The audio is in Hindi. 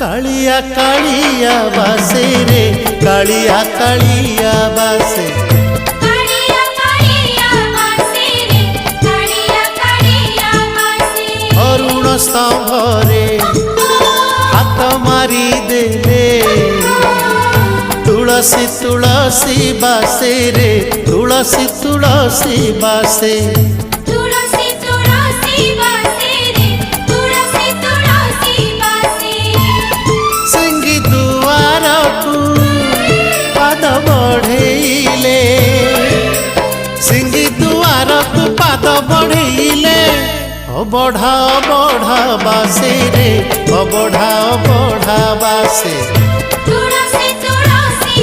कालिया कालिया बासे रे कालिया कालिया बासे अरुण स्तंभरे हाथ मारी देले तुलसी तुलसी बासे रे तुलसी तुलसी बासे सिंगी दुआर को पाद बढ़ेले सिंगी दुआर को पाद बढ़ेले बढ़ा बढ़ा बासे रे बढ़ा बढ़ा बासे।